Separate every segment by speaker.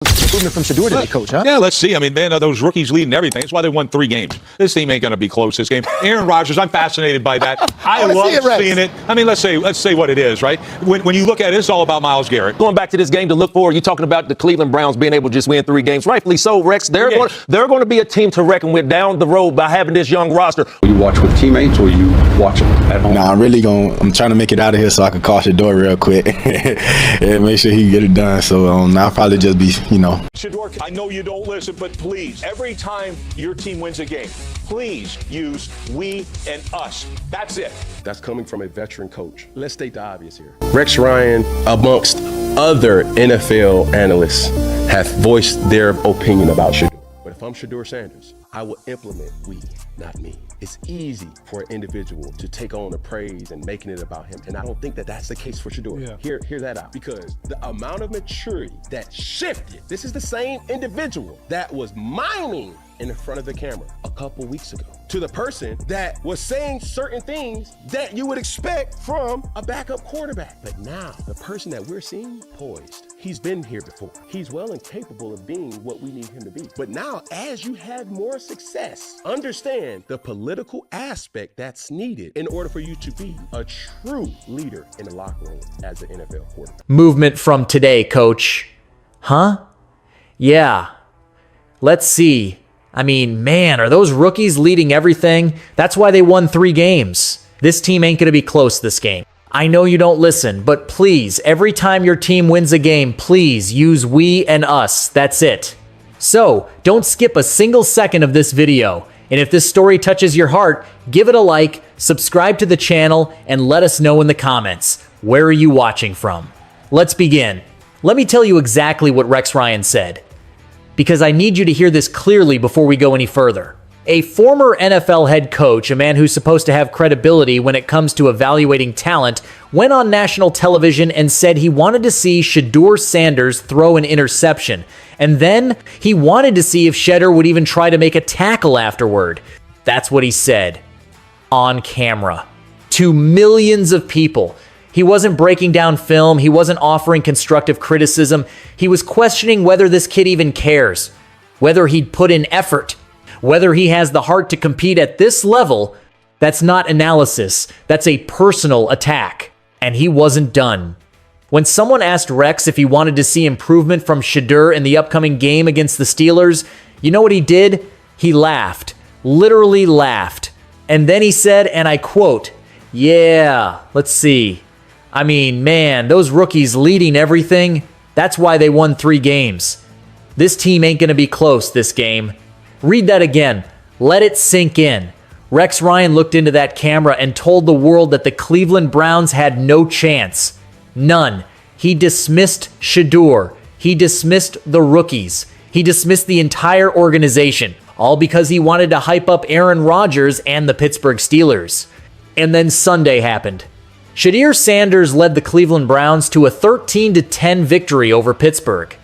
Speaker 1: Improvement from Shadur today, coach, huh?
Speaker 2: Yeah, let's see. I mean, man, those rookies leading everything. That's why they won 3 games. This team ain't going to be close this game. Aaron Rodgers, I'm fascinated by that. I love seeing it. I mean, let's say what it is, right? When you look at it, it's all about Myles Garrett.
Speaker 3: Going back to this game to look forward, you're talking about the Cleveland Browns being able to just win 3 games. Rightfully so, Rex. They're going to be a team to reckon with down the road by having this young roster.
Speaker 4: You watch with teammates or you watch them at home?
Speaker 5: Nah, I'm trying to make it out of here so I can call Shadur real quick and make sure he can get it done. So I'll probably just be,
Speaker 2: Shedeur, I know you don't listen, but please, every time your team wins a game, please use we and us. That's it.
Speaker 4: That's coming from a veteran coach. Let's state the obvious here. Rex Ryan, amongst other NFL analysts, have voiced their opinion about Shadur. But if I'm Shedeur Sanders, I will implement we, not me. It's easy for an individual to take on the praise and making it about him. And I don't think that that's the case for Shadur. Yeah. Hear that out. Because the amount of maturity that shifted, this is the same individual that was miming in front of the camera a couple weeks ago to the person that was saying certain things that you would expect from a backup quarterback. But now the person that we're seeing poised, he's been here before. He's well and capable of being what we need him to be. But now, as you have more success, understand the political aspect that's needed in order for you to be a true leader in the locker room as an NFL quarterback.
Speaker 6: Movement from today, coach. Huh? Yeah. Let's see. I mean, man, are those rookies leading everything? That's why they won 3 games. This team ain't going to be close this game. I know you don't listen, but please, every time your team wins a game, please use we and us. That's it. So, don't skip a single second of this video. And if this story touches your heart, give it a like, subscribe to the channel, and let us know in the comments. Where are you watching from? Let's begin. Let me tell you exactly what Rex Ryan said, because I need you to hear this clearly before we go any further. A former NFL head coach, a man who's supposed to have credibility when it comes to evaluating talent, went on national television and said he wanted to see Shedeur Sanders throw an interception. And then he wanted to see if Shadur would even try to make a tackle afterward. That's what he said. On camera. To millions of people. He wasn't breaking down film. He wasn't offering constructive criticism. He was questioning whether this kid even cares, whether he'd put in effort, whether he has the heart to compete at this level. That's not analysis. That's a personal attack. And he wasn't done. When someone asked Rex if he wanted to see improvement from Shadur in the upcoming game against the Steelers, you know what he did? He laughed. Literally laughed. And then he said, and I quote, "Yeah, let's see. I mean, man, those rookies leading everything, that's why they won 3 games. This team ain't going to be close this game." Read that again. Let it sink in. Rex Ryan looked into that camera and told the world that the Cleveland Browns had no chance. None. He dismissed Shadur. He dismissed the rookies. He dismissed the entire organization, all because he wanted to hype up Aaron Rodgers and the Pittsburgh Steelers. And then Sunday happened. Shedeur Sanders led the Cleveland Browns to a 13-10 victory over Pittsburgh.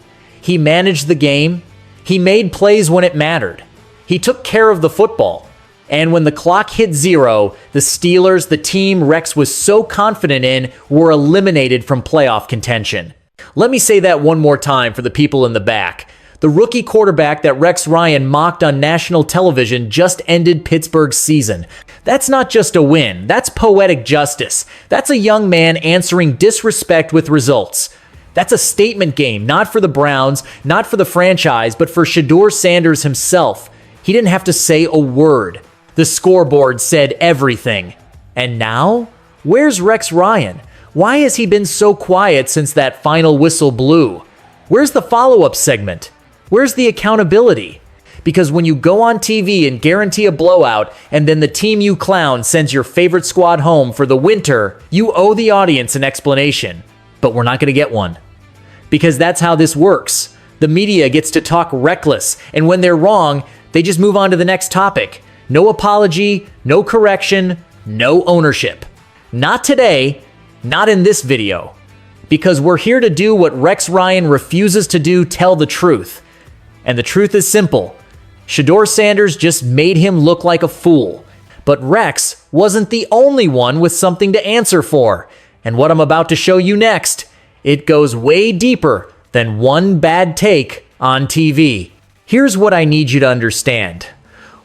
Speaker 6: He managed the game. He made plays when it mattered. He took care of the football. And when the clock hit 0, the Steelers, the team Rex was so confident in, were eliminated from playoff contention. Let me say that one more time for the people in the back. The rookie quarterback that Rex Ryan mocked on national television just ended Pittsburgh's season. That's not just a win. That's poetic justice. That's a young man answering disrespect with results. That's a statement game, not for the Browns, not for the franchise, but for Shedeur Sanders himself. He didn't have to say a word. The scoreboard said everything. And now, where's Rex Ryan? Why has he been so quiet since that final whistle blew? Where's the follow-up segment? Where's the accountability? Because when you go on TV and guarantee a blowout, and then the team you clown sends your favorite squad home for the winter, you owe the audience an explanation. But we're not going to get one. Because that's how this works. The media gets to talk reckless, and when they're wrong, they just move on to the next topic. No apology, no correction, no ownership. Not today, not in this video. Because we're here to do what Rex Ryan refuses to do, tell the truth. And the truth is simple. Shedeur Sanders just made him look like a fool. But Rex wasn't the only one with something to answer for. And what I'm about to show you next, it goes way deeper than one bad take on TV. Here's what I need you to understand.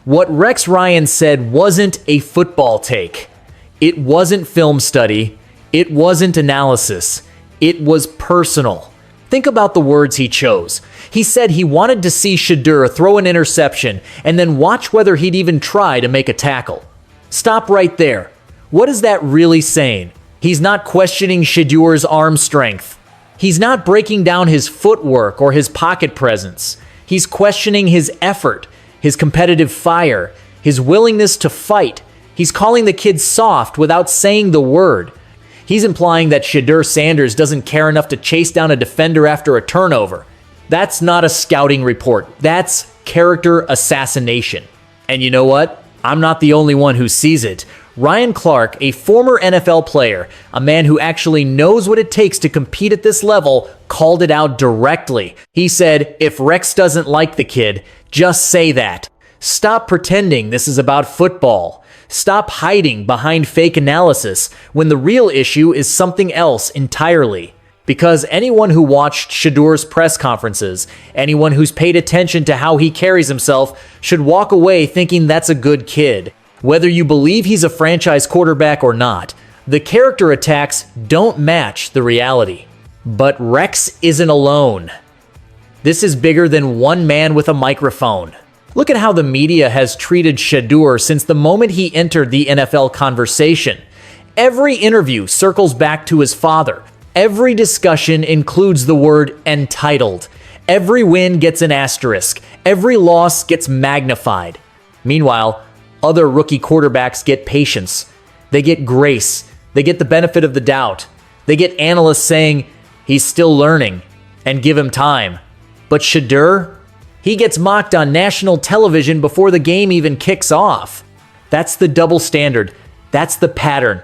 Speaker 6: What Rex Ryan said wasn't a football take. It wasn't film study. It wasn't analysis. It was personal. Think about the words he chose. He said he wanted to see Shadur throw an interception and then watch whether he'd even try to make a tackle. Stop right there. What is that really saying? He's not questioning Shedur's arm strength. He's not breaking down his footwork or his pocket presence. He's questioning his effort, his competitive fire, his willingness to fight. He's calling the kid soft without saying the word. He's implying that Shedeur Sanders doesn't care enough to chase down a defender after a turnover. That's not a scouting report. That's character assassination. And you know what? I'm not the only one who sees it. Ryan Clark, a former NFL player, a man who actually knows what it takes to compete at this level, called it out directly. He said, if Rex doesn't like the kid, just say that. Stop pretending this is about football. Stop hiding behind fake analysis when the real issue is something else entirely. Because anyone who watched Shedur's press conferences, anyone who's paid attention to how he carries himself, should walk away thinking that's a good kid. Whether you believe he's a franchise quarterback or not, the character attacks don't match the reality. But Rex isn't alone. This is bigger than one man with a microphone. Look at how the media has treated Shadur since the moment he entered the NFL conversation. Every interview circles back to his father. Every discussion includes the word entitled. Every win gets an asterisk. Every loss gets magnified. Meanwhile, other rookie quarterbacks get patience. They get grace. They get the benefit of the doubt. They get analysts saying, he's still learning, and give him time. But Shadur, he gets mocked on national television before the game even kicks off. That's the double standard. That's the pattern.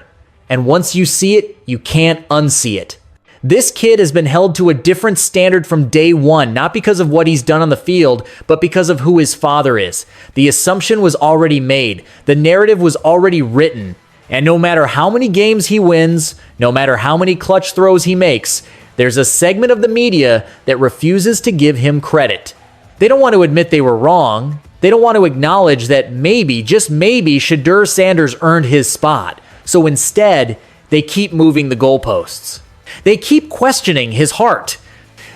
Speaker 6: And once you see it, you can't unsee it. This kid has been held to a different standard from day one, not because of what he's done on the field, but because of who his father is. The assumption was already made. The narrative was already written. And no matter how many games he wins, no matter how many clutch throws he makes, there's a segment of the media that refuses to give him credit. They don't want to admit they were wrong. They don't want to acknowledge that maybe, just maybe, Shedeur Sanders earned his spot. So instead, they keep moving the goalposts. They keep questioning his heart.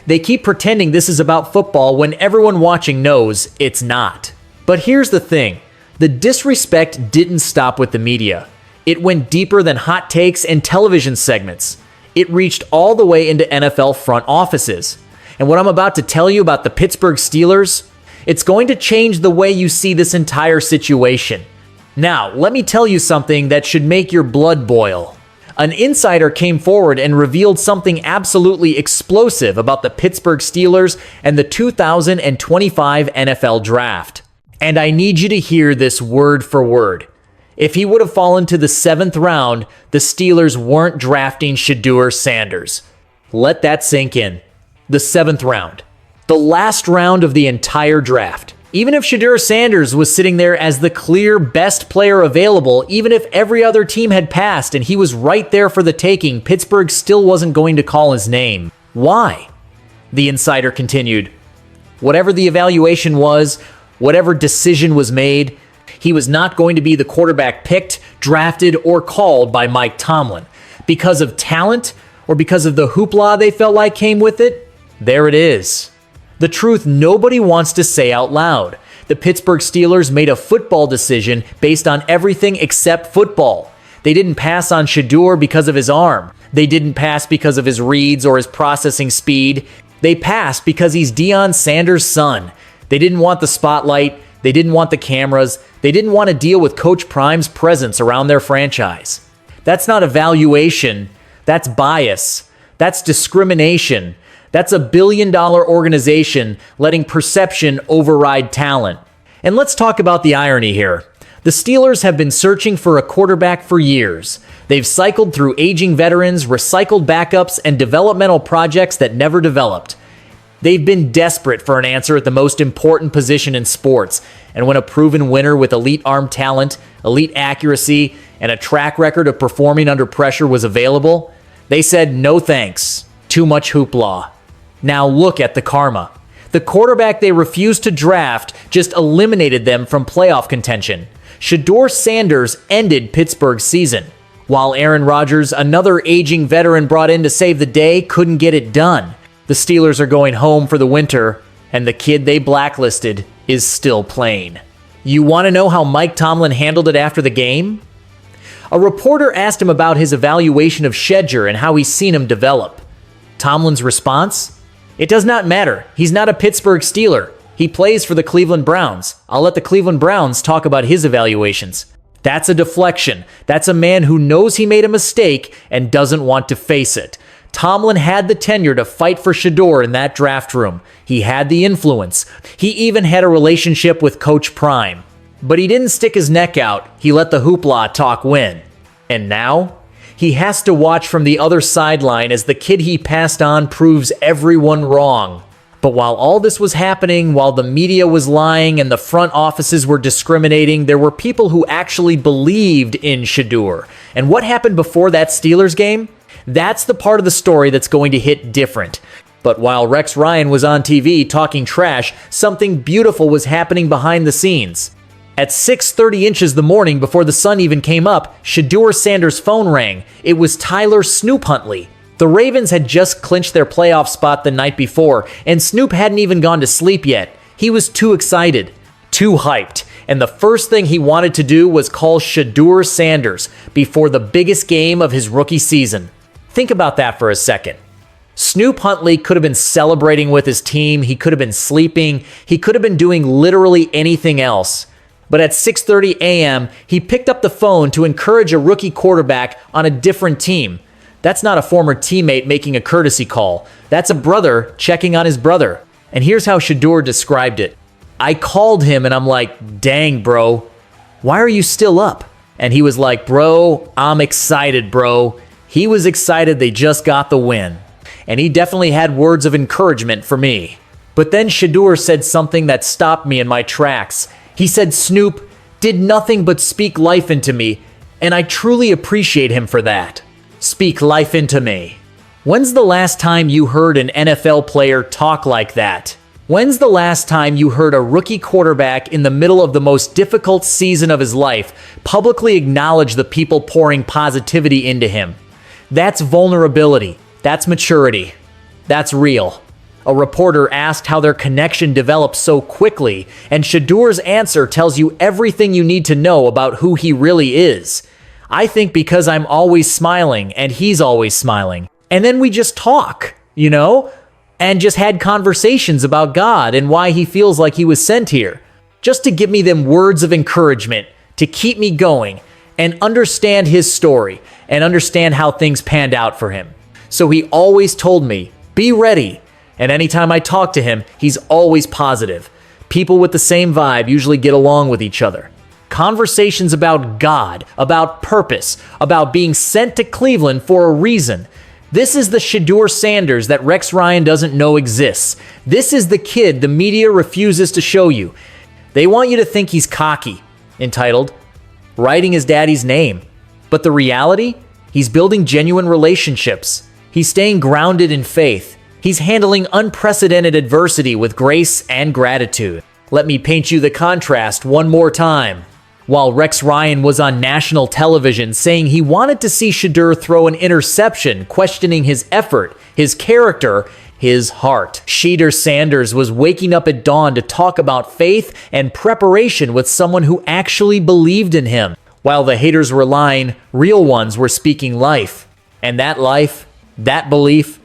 Speaker 6: They keep pretending this is about football when everyone watching knows it's not. But here's the thing. The disrespect didn't stop with the media. It went deeper than hot takes and television segments. It reached all the way into NFL front offices. And what I'm about to tell you about the Pittsburgh Steelers, it's going to change the way you see this entire situation. Now, let me tell you something that should make your blood boil. An insider came forward and revealed something absolutely explosive about the Pittsburgh Steelers and the 2025 NFL Draft. And I need you to hear this word for word. If he would have fallen to the 7th round, the Steelers weren't drafting Shedeur Sanders. Let that sink in. The 7th round. The last round of the entire draft. Even if Shedeur Sanders was sitting there as the clear best player available, even if every other team had passed and he was right there for the taking, Pittsburgh still wasn't going to call his name. Why? The insider continued. Whatever the evaluation was, whatever decision was made, he was not going to be the quarterback picked, drafted, or called by Mike Tomlin. Because of talent or because of the hoopla they felt like came with it? There it is. The truth nobody wants to say out loud. The Pittsburgh Steelers made a football decision based on everything except football. They didn't pass on Shadur because of his arm. They didn't pass because of his reads or his processing speed. They passed because he's Deion Sanders' son. They didn't want the spotlight. They didn't want the cameras. They didn't want to deal with Coach Prime's presence around their franchise. That's not evaluation. That's bias. That's discrimination. That's a billion-dollar organization letting perception override talent. And let's talk about the irony here. The Steelers have been searching for a quarterback for years. They've cycled through aging veterans, recycled backups, and developmental projects that never developed. They've been desperate for an answer at the most important position in sports. And when a proven winner with elite arm talent, elite accuracy, and a track record of performing under pressure was available, they said no thanks. Too much hoopla. Now look at the karma. The quarterback they refused to draft just eliminated them from playoff contention. Shedeur Sanders ended Pittsburgh's season, while Aaron Rodgers, another aging veteran brought in to save the day, couldn't get it done. The Steelers are going home for the winter, and the kid they blacklisted is still playing. You want to know how Mike Tomlin handled it after the game? A reporter asked him about his evaluation of Shadur and how he's seen him develop. Tomlin's response? It does not matter. He's not a Pittsburgh Steeler. He plays for the Cleveland Browns. I'll let the Cleveland Browns talk about his evaluations. That's a deflection. That's a man who knows he made a mistake and doesn't want to face it. Tomlin had the tenure to fight for Shadur in that draft room. He had the influence. He even had a relationship with Coach Prime. But he didn't stick his neck out. He let the hoopla talk win. And now, he has to watch from the other sideline as the kid he passed on proves everyone wrong. But while all this was happening, while the media was lying and the front offices were discriminating, there were people who actually believed in Shadur. And what happened before that Steelers game? That's the part of the story that's going to hit different. But while Rex Ryan was on TV talking trash, something beautiful was happening behind the scenes. At 6:30 inches the morning before the sun even came up, Shedeur Sanders' phone rang. It was Tyler Snoop Huntley. The Ravens had just clinched their playoff spot the night before, and Snoop hadn't even gone to sleep yet. He was too excited, too hyped, and the first thing he wanted to do was call Shedeur Sanders before the biggest game of his rookie season. Think about that for a second. Snoop Huntley could have been celebrating with his team, he could have been sleeping, he could have been doing literally anything else. But at 6:30 a.m., he picked up the phone to encourage a rookie quarterback on a different team. That's not a former teammate making a courtesy call. That's a brother checking on his brother. And here's how Shadur described it. I called him and I'm like, dang, bro, why are you still up? And he was like, bro, I'm excited, bro. He was excited they just got the win. And he definitely had words of encouragement for me. But then Shadur said something that stopped me in my tracks. He said Snoop did nothing but speak life into me, and I truly appreciate him for that. Speak life into me. When's the last time you heard an NFL player talk like that? When's the last time you heard a rookie quarterback in the middle of the most difficult season of his life publicly acknowledge the people pouring positivity into him? That's vulnerability. That's maturity. That's real. A reporter asked how their connection developed so quickly, and Shadur's answer tells you everything you need to know about who he really is. I think because I'm always smiling and he's always smiling. And then we just talk, and just had conversations about God and why he feels like he was sent here. Just to give me them words of encouragement, to keep me going, and understand his story, and understand how things panned out for him. So he always told me, be ready. And anytime I talk to him, he's always positive. People with the same vibe usually get along with each other. Conversations about God, about purpose, about being sent to Cleveland for a reason. This is the Shedeur Sanders that Rex Ryan doesn't know exists. This is the kid the media refuses to show you. They want you to think he's cocky, entitled, writing his daddy's name. But the reality? He's building genuine relationships. He's staying grounded in faith. He's handling unprecedented adversity with grace and gratitude. Let me paint you the contrast one more time. While Rex Ryan was on national television saying he wanted to see Shadur throw an interception, questioning his effort, his character, his heart, Shedeur Sanders was waking up at dawn to talk about faith and preparation with someone who actually believed in him. While the haters were lying, real ones were speaking life. And that life, that belief,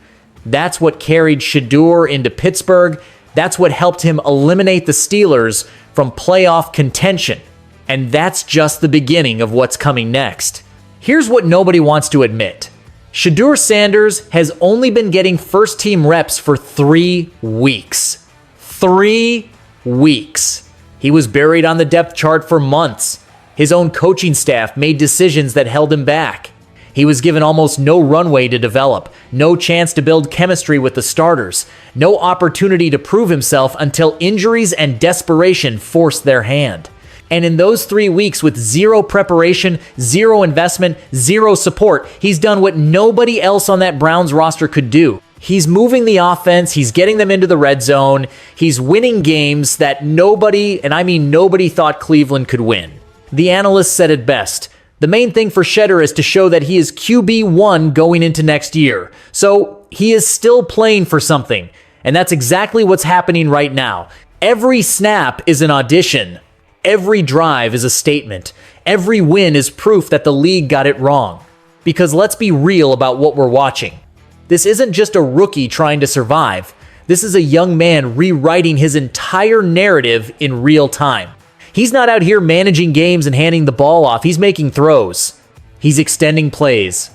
Speaker 6: that's what carried Shadur into Pittsburgh. That's what helped him eliminate the Steelers from playoff contention. And that's just the beginning of what's coming next. Here's what nobody wants to admit. Shedeur Sanders has only been getting first-team reps for 3 weeks. 3 weeks. He was buried on the depth chart for months. His own coaching staff made decisions that held him back. He was given almost no runway to develop, no chance to build chemistry with the starters, no opportunity to prove himself until injuries and desperation forced their hand. And in those 3 weeks with zero preparation, zero investment, zero support, he's done what nobody else on that Browns roster could do. He's moving the offense. He's getting them into the red zone. He's winning games that nobody, and I mean nobody, thought Cleveland could win. The analysts said it best. The main thing for Shedeur is to show that he is QB1 going into next year. So he is still playing for something. And that's exactly what's happening right now. Every snap is an audition. Every drive is a statement. Every win is proof that the league got it wrong. Because let's be real about what we're watching. This isn't just a rookie trying to survive. This is a young man rewriting his entire narrative in real time. He's not out here managing games and handing the ball off. He's making throws. He's extending plays.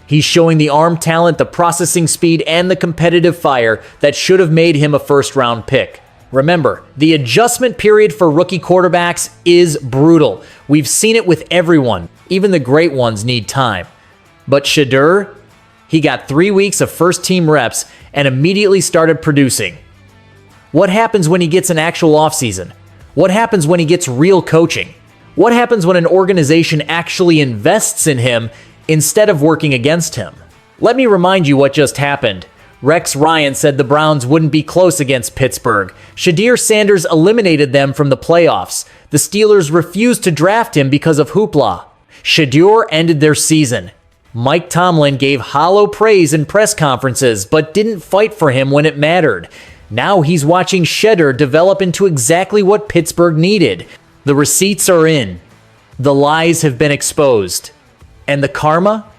Speaker 6: He's showing the arm talent, the processing speed, and the competitive fire that should have made him a first-round pick. Remember, the adjustment period for rookie quarterbacks is brutal. We've seen it with everyone. Even the great ones need time. But Shadur, he got 3 weeks of first-team reps and immediately started producing. What happens when he gets an actual offseason? What happens when he gets real coaching? What happens when an organization actually invests in him instead of working against him? Let me remind you what just happened. Rex Ryan said the Browns wouldn't be close against Pittsburgh. Shedeur Sanders eliminated them from the playoffs. The Steelers refused to draft him because of hoopla. Shadur ended their season. Mike Tomlin gave hollow praise in press conferences, but didn't fight for him when it mattered. Now he's watching Shedeur develop into exactly what Pittsburgh needed. The receipts are in. The lies have been exposed. And the karma?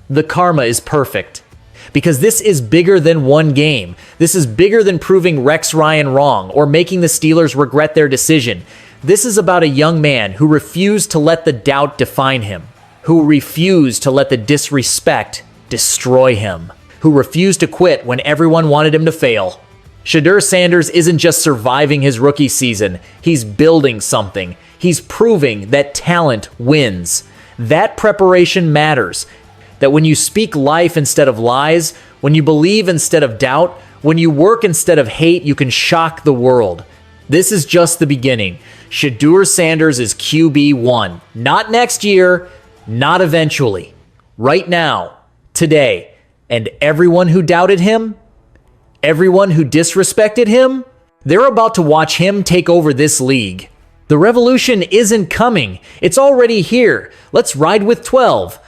Speaker 6: The karma is perfect. Because this is bigger than one game. This is bigger than proving Rex Ryan wrong or making the Steelers regret their decision. This is about a young man who refused to let the doubt define him, who refused to let the disrespect destroy him, who refused to quit when everyone wanted him to fail. Shedeur Sanders isn't just surviving his rookie season, he's building something. He's proving that talent wins. That preparation matters. That when you speak life instead of lies, when you believe instead of doubt, when you work instead of hate, you can shock the world. This is just the beginning. Shedeur Sanders is QB1. Not next year, not eventually. Right now, today. And everyone who doubted him, everyone who disrespected him, they're about to watch him take over this league. The revolution isn't coming. It's already here. Let's ride with 12.